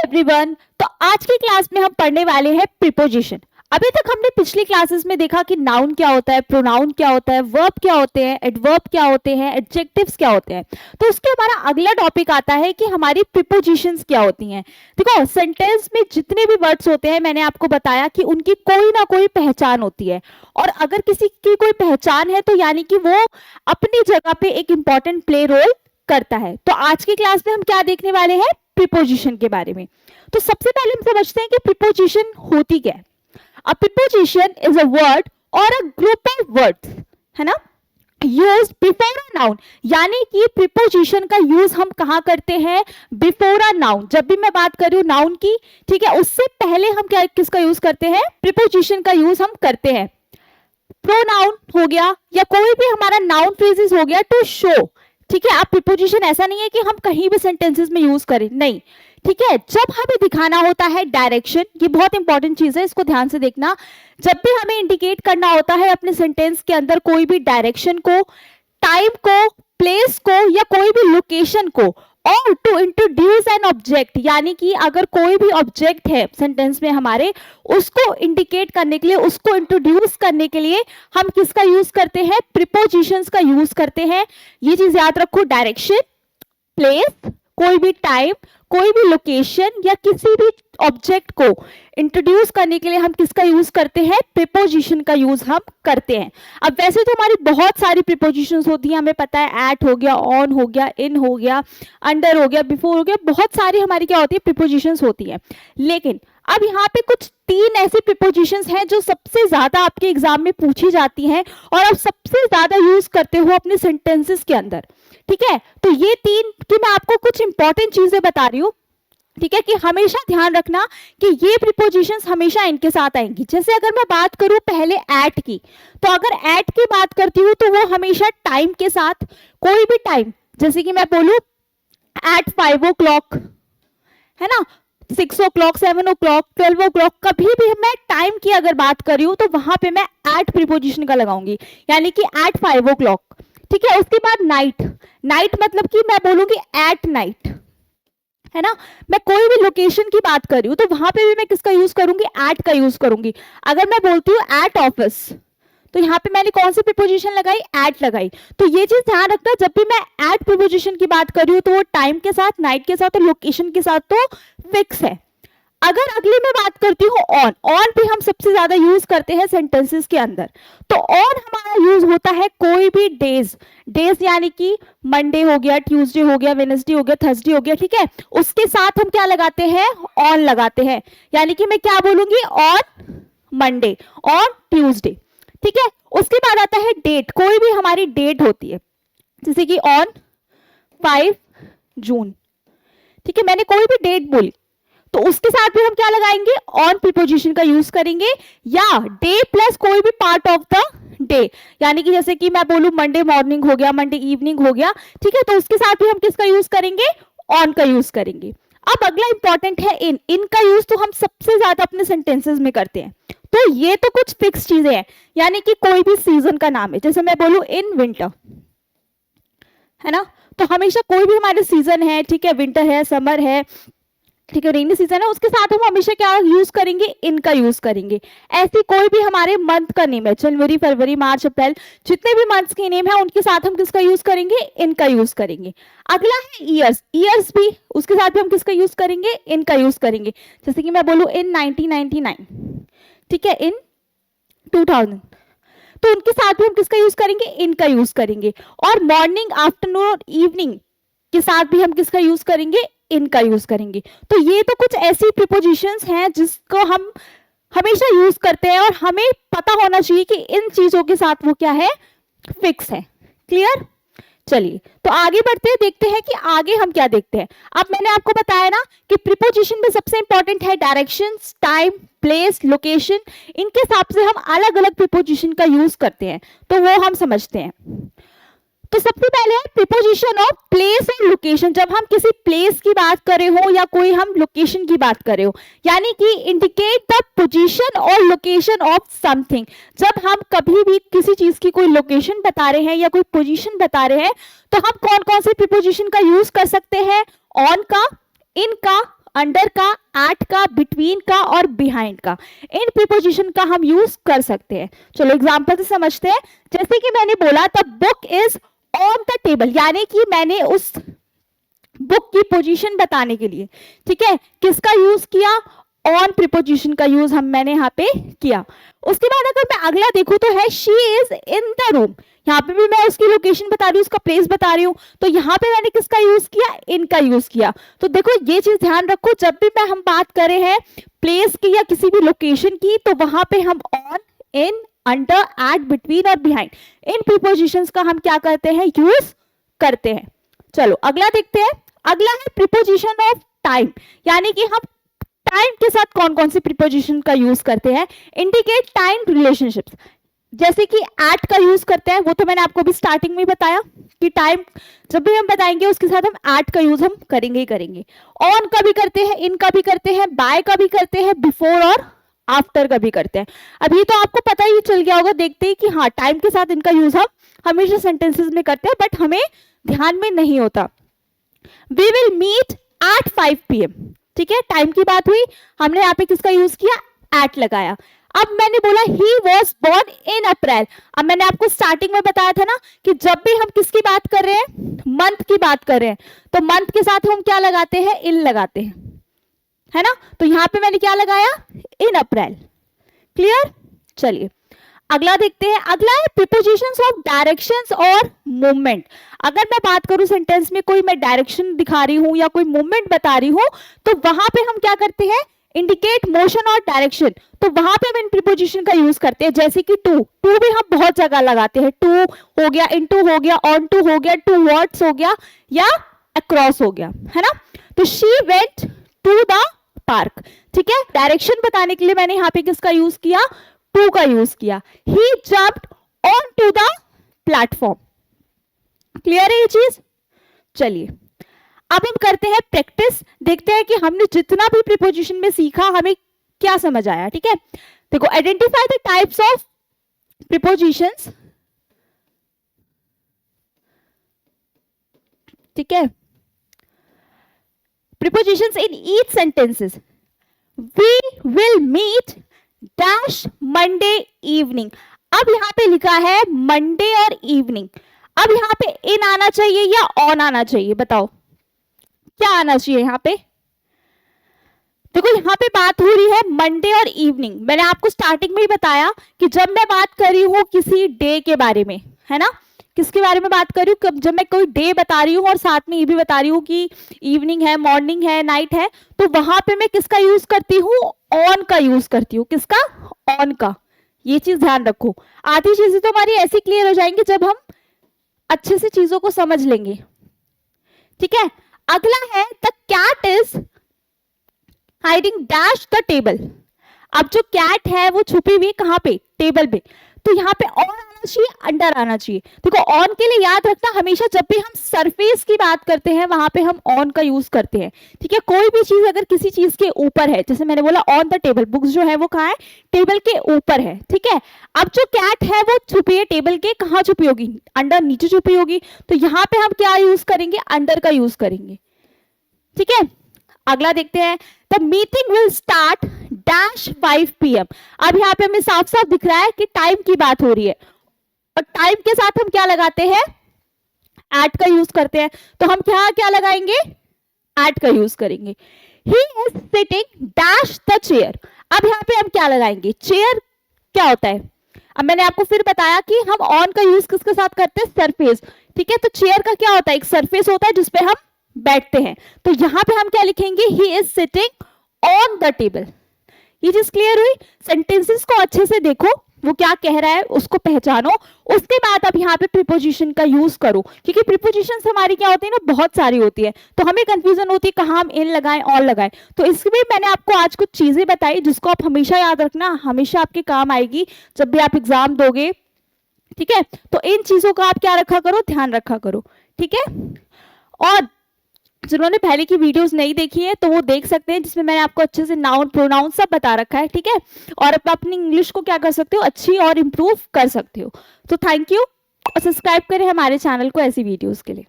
Everyone. तो आज की क्लास में हम पढ़ने वाले हैं प्रीपोजिशन। अभी तक हमने पिछली क्लासेस में देखा कि नाउन क्या होता है, प्रोनाउन क्या होता है, वर्ब क्या होते हैं, एडवर्ब क्या होते हैं, एडजेक्टिव्स क्या होते हैं। तो उसके हमारा अगला टॉपिक आता है कि हमारी प्रीपोजिशंस क्या होती हैं। देखो, सेंटेंस में जितने भी वर्ड्स होते हैं मैंने आपको बताया कि उनकी कोई ना कोई पहचान होती है, और अगर किसी की कोई पहचान है तो यानी कि वो अपनी जगह पे एक इंपॉर्टेंट प्ले रोल करता है। तो आज की क्लास में हम क्या देखने वाले हैं, प्रीपोजिशन के बारे में। तो सबसे पहले हम समझते हैं कि प्रीपोजिशन होती क्या है। अ प्रीपोजिशन इज अ वर्ड और अ ग्रुप ऑफ वर्ड्स, है ना, यूज बिफोर अ नाउन। यानी कि प्रीपोजिशन का यूज हम कहाँ करते हैं, बिफोर अ नाउन। जब भी मैं बात कर रही हूँ नाउन की, ठीक है, उससे पहले हम क्या किसका यूज करते हैं, प्रीपोजिशन का यूज हम करते हैं। प्रोनाउन हो गया या कोई भी हमारा नाउन फ्रेजेस हो गया टू शो, ठीक है। अब प्रीपोजिशन ऐसा नहीं है कि हम कहीं भी सेंटेंसेस में यूज करें, नहीं, ठीक है। जब हमें दिखाना होता है डायरेक्शन, ये बहुत इंपॉर्टेंट चीज है, इसको ध्यान से देखना। जब भी हमें इंडिकेट करना होता है अपने सेंटेंस के अंदर कोई भी डायरेक्शन को, टाइम को, प्लेस को या कोई भी लोकेशन को, और टू इंट्रोड्यूस एन ऑब्जेक्ट, यानी कि अगर कोई भी ऑब्जेक्ट है सेंटेंस में हमारे, उसको इंडिकेट करने के लिए, उसको इंट्रोड्यूस करने के लिए हम किसका यूज करते हैं, प्रीपोजिशंस का यूज करते हैं। ये चीज याद रखो, डायरेक्शन, प्लेस, कोई भी टाइम, कोई भी लोकेशन या किसी भी ऑब्जेक्ट को इंट्रोड्यूस करने के लिए हम किसका यूज करते हैं, प्रीपोजिशन का यूज हम करते हैं। अब वैसे तो हमारी बहुत सारी प्रीपोजिशंस होती हैं, हमें पता है, एट हो गया, ऑन हो गया, इन हो गया, अंडर हो गया, बिफोर हो गया, बहुत सारी हमारी क्या होती है, प्रीपोजिशंस होती हैं। लेकिन अब यहाँ पे कुछ 3 ऐसी प्रीपोजिशंस हैं जो सबसे ज्यादा आपके एग्जाम में पूछी जाती हैं और आप सबसे ज्यादा यूज करते हो अपने सेंटेंसेस के अंदर, ठीक है। तो ये 3 की मैं आपको कुछ इंपॉर्टेंट चीजें बता रही हूँ, ठीक है, कि हमेशा ध्यान रखना कि ये प्रीपोजिशंस हमेशा इनके साथ आएंगी। जैसे अगर मैं बात करूं पहले एट की, तो अगर एट की बात करती हूं तो वो हमेशा टाइम के साथ, कोई भी टाइम, जैसे कि मैं बोलूं एट 5 o'clock, है ना, 6 o'clock, 7 o'clock, 12 o'clock, कभी भी मैं टाइम की अगर बात कर रही हूं तो वहां पे मैं एट प्रीपोजिशन का लगाऊंगी, यानी कि एट 5 o'clock, ठीक है। उसके बाद नाइट, नाइट मतलब कि मैं बोलूंगी एट नाइट, है ना। मैं कोई भी लोकेशन की बात कर रही हूँ तो वहां पे भी मैं किसका यूज करूंगी, एट का यूज करूंगी। अगर मैं बोलती हूँ एट ऑफिस, तो यहाँ पे मैंने कौन सी प्रीपोजिशन लगाई, एट लगाई। तो ये चीज ध्यान रखना, जब भी मैं एट प्रीपोजिशन की बात कर रही हूँ तो वो टाइम के साथ, नाइट के साथ और लोकेशन के साथ तो फिक्स है। अगर अगली मैं बात करती हूँ ऑन, ऑन भी हम सबसे ज्यादा यूज करते हैं सेंटेंसेस के अंदर। तो ऑन हमारा यूज होता है कोई भी डेज, डेज यानी कि मंडे हो गया, ट्यूसडे हो गया, वेडनेसडे हो गया, थर्सडे हो गया, ठीक है, उसके साथ हम क्या लगाते हैं, ऑन लगाते हैं। यानी कि मैं क्या बोलूंगी, ऑन मंडे, ऑन ट्यूसडे, ठीक है। उसके बाद आता है डेट, कोई भी हमारी डेट होती है, जैसे कि ऑन 5 जून, ठीक है, मैंने कोई भी डेट बोली तो उसके साथ भी हम क्या लगाएंगे, ऑन प्रीपोजिशन का यूज करेंगे, या डे प्लस कोई भी पार्ट ऑफ द डे, यानी कि जैसे कि मैं बोलूं मंडे मॉर्निंग हो गया, मंडे इवनिंग हो गया, ठीक है, तो उसके साथ भी हम किसका यूज करेंगे, ऑन का यूज करेंगे। अब अगला इंपॉर्टेंट है इन, इन का यूज तो हम सबसे ज्यादा अपने सेंटेंसेस में करते हैं। तो ये तो कुछ फिक्स चीजें हैं, यानी कि कोई भी सीजन का नाम है, जैसे मैं बोलूं इन विंटर, है ना, तो हमेशा कोई भी हमारे सीजन है, ठीक है, विंटर है, समर है, ठीक है, रेनी सीजन है, उसके साथ हम हमेशा क्या यूज करेंगे, इनका यूज करेंगे। ऐसे कोई भी हमारे मंथ का नेम है, जनवरी, फरवरी, मार्च, अप्रैल, जितने भी मंथ्स के नेम है उनके साथ हम किसका यूज करेंगे, इनका यूज करेंगे। अगला है ईयर्स, ईयर्स भी उसके साथ भी हम किसका यूज करेंगे, इनका यूज करेंगे। जैसे कि मैं बोलूं इन 1999, ठीक है, इन 2000, तो उनके साथ भी हम किसका यूज करेंगे, इनका यूज करेंगे। और मॉर्निंग, आफ्टरनून और इवनिंग के साथ भी हम किसका यूज करेंगे, इनका यूज करेंगे। तो ये तो कुछ ऐसी प्रीपोजिशंस हैं जिसको हम हमेशा यूज करते हैं और हमें पता होना चाहिए कि इन चीजों के साथ वो क्या है, फिक्स है। क्लियर, चलिए तो आगे बढ़ते हैं, देखते हैं कि आगे हम क्या देखते हैं। अब मैंने आपको बताया ना कि प्रीपोजिशन में सबसे इंपॉर्टेंट है डायरेक्शंस, टाइम, प्लेस, लोकेशन, इनके हिसाब से हम अलग अलग प्रीपोजिशन का यूज करते हैं, तो वो हम समझते हैं। तो सबसे पहले preposition of place and location. जब हम किसी प्लेस की बात कर रहे हो या कोई हम लोकेशन की बात कर रहे हो, यानी कि इंडिकेट द पोजीशन और लोकेशन ऑफ समथिंग। जब हम कभी भी किसी चीज की कोई लोकेशन बता रहे हैं या कोई पोजीशन बता रहे हैं तो हम कौन कौन से प्रीपोजिशन का यूज कर सकते हैं, ऑन का, इन का अंडर का, एट का, बिटवीन का और बिहाइंड का, इन प्रीपोजिशन का हम यूज कर सकते हैं। चलो एग्जांपल से समझते हैं। जैसे कि मैंने बोला the book is on the table, यानी कि मैंने उस बुक की पोजीशन बताने के लिए, ठीक है, किसका यूज किया, ऑन प्रीपोजिशन का यूज मैंने यहाँ पे किया। उसके बाद अगर मैं अगला देखूं तो है she is in the room, यहाँ पे भी मैं उसकी लोकेशन बता रही हूँ, उसका प्लेस बता रही हूँ, तो यहाँ पे मैंने किसका यूज किया, इन का यूज किया। तो देखो ये चीज ध्यान रखो, जब भी हम बात कर रहे हैं प्लेस की या किसी भी लोकेशन की, तो वहां पे हम on, in, under, at, between और बिहाइंड, इन प्रीपोजिशंस का हम क्या करते हैं, यूज करते हैं। चलो अगला देखते हैं। अगला है प्रीपोजिशन ऑफ टाइम, यानी कि हम टाइम के साथ कौन कौन सी प्रीपोजिशन का यूज करते हैं। इंडिकेट टाइम रिलेशनशिप्स, जैसे कि एट का यूज करते हैं, वो तो मैंने आपको भी स्टार्टिंग में बताया कि टाइम जब भी हम बताएंगे उसके साथ हम एट का यूज हम करेंगे ही करेंगे। ऑन का भी करते हैं, इन का भी करते हैं, बाय का भी करते हैं, बिफोर और आफ्टर का भी करते हैं। अब ये तो आपको पता ही चल गया होगा देखते ही कि हाँ टाइम के साथ इनका यूज हम हमेशा सेंटेंसेस में करते हैं, बट हमें ध्यान में नहीं होता। We will meet at 5 PM, ठीक है, टाइम की बात हुई, हमने यहाँ पे किसका यूज किया, एट लगाया। अब मैंने बोला ही वॉज बोर्न इन अप्रैल, अब मैंने आपको स्टार्टिंग में बताया था ना कि जब भी हम किसकी बात कर रहे हैं, मंथ की बात कर रहे हैं, तो मंथ के साथ हम क्या लगाते हैं, इन लगाते हैं, है ना। तो यहाँ पे मैंने क्या लगाया, इन अप्रैल। क्लियर। चलिए अगला देखते हैं। अगला है प्रीपोजिशंस ऑफ डायरेक्शंस और मूवमेंट। अगर मैं बात करूं सेंटेंस में कोई मैं डायरेक्शन दिखा रही हूं या कोई मूवमेंट बता रही हूं, तो वहां पे हम क्या करते हैं, इंडिकेट मोशन और डायरेक्शन, तो वहां पे हम इन प्रीपोजिशन का यूज करते हैं। जैसे कि टू, टू भी हम बहुत जगह लगाते हैं, टू हो गया, इनटू हो गया, ऑन टू हो गया, टू वर्ड्स हो गया या अक्रॉस हो गया, है ना। तो she went to the park, ठीक है, डायरेक्शन बताने के लिए मैंने यहाँ पे किसका यूज किया, टू का यूज किया। He jumped on to the platform. Clear है ये चीज। चलिए अब हम करते हैं प्रैक्टिस, देखते हैं कि हमने जितना भी प्रीपोजिशन में सीखा हमें क्या समझ आया। ठीक है, देखो identify the types of prepositions. ठीक है, prepositions in each sentences. We will meet dash Monday evening. अब यहां पे लिखा है मंडे और इवनिंग। अब यहां पे इन आना चाहिए या ऑन आना चाहिए, बताओ क्या आना चाहिए यहां पे। देखो यहां पे बात हो रही है मंडे और इवनिंग। मैंने आपको स्टार्टिंग में ही बताया कि जब मैं बात कर रही हूं किसी डे के बारे में, है ना, किसके बारे में बात कर रही हूँ, जब मैं कोई डे बता रही हूँ और साथ में ये भी बता रही हूँ कि इवनिंग है, मॉर्निंग है, नाइट है, तो वहां पे मैं किसका यूज करती हूँ, ऑन का यूज करती हूँ। किसका, ऑन का। ये चीज ध्यान रखो। आधी चीजें तो हमारी ऐसी क्लियर हो जाएंगी जब हम अच्छे से चीजों को समझ लेंगे। ठीक है, अगला है the cat is hiding dash the table. अब जो कैट है वो छुपी हुई कहां पे, टेबल पे। तो यहाँ पे ऑन आना चाहिए, अंडर आना चाहिए। देखो ऑन के लिए याद रखना, हमेशा जब भी हम सरफेस की बात करते हैं वहां पे हम ऑन का यूज करते हैं। ठीक है, कोई भी चीज अगर किसी चीज के ऊपर है, जैसे मैंने बोला ऑन द टेबल, बुक्स जो है वो कहाँ है, टेबल के ऊपर है। ठीक है, अब जो कैट है वो छुपी है टेबल के, कहाँ छुपी होगी, अंडर, नीचे छुपी होगी। तो यहाँ पे हम क्या यूज करेंगे, अंडर का यूज करेंगे। ठीक है, अगला देखते हैं the meeting will start dash 5 PM। अब यहाँ पे हमें साफ साफ दिख रहा है कि टाइम की बात हो रही है और टाइम के साथ हम क्या लगाते हैं, एट का यूज करते हैं। तो हम क्या क्या लगाएंगे, एट का यूज करेंगे। He is sitting dash the chair. अब यहाँ पे हम क्या लगाएंगे, चेयर क्या होता है। अब मैंने आपको फिर बताया कि हम ऑन का यूज किसके साथ करते हैं, सरफेस। ठीक है, तो चेयर का क्या होता है, एक सरफेस होता है जिसपे हम बैठते हैं। तो यहां पे हम क्या लिखेंगे, he is sitting on the table. ये चीज क्लियर हुई। सेंटेंसेस को अच्छे से देखो, वो क्या कह रहा है उसको पहचानो, उसके बाद अब यहाँ पे प्रीपोजिशन का यूज करो, क्योंकि प्रीपोजिशंस हमारी क्या होती है ना, बहुत सारी होती है, तो हमें कंफ्यूजन होती है कहाँ हम इन लगाएं, ऑन लगाएं। तो इसमें मैंने आपको आज कुछ चीजें बताई जिसको आप हमेशा याद रखना, हमेशा आपके काम आएगी जब भी आप एग्जाम दोगे। ठीक है, तो इन चीजों का आप क्या रखा करो, ध्यान रखा करो। ठीक है, और जिन्होंने पहले की वीडियोस नहीं देखी है तो वो देख सकते हैं, जिसमें मैंने आपको अच्छे से नाउन, प्रोनाउन सब बता रखा है। ठीक है, और आप अपनी इंग्लिश को क्या कर सकते हो, अच्छी और इम्प्रूव कर सकते हो। तो थैंक यू, और सब्सक्राइब करें हमारे चैनल को ऐसी वीडियोस के लिए।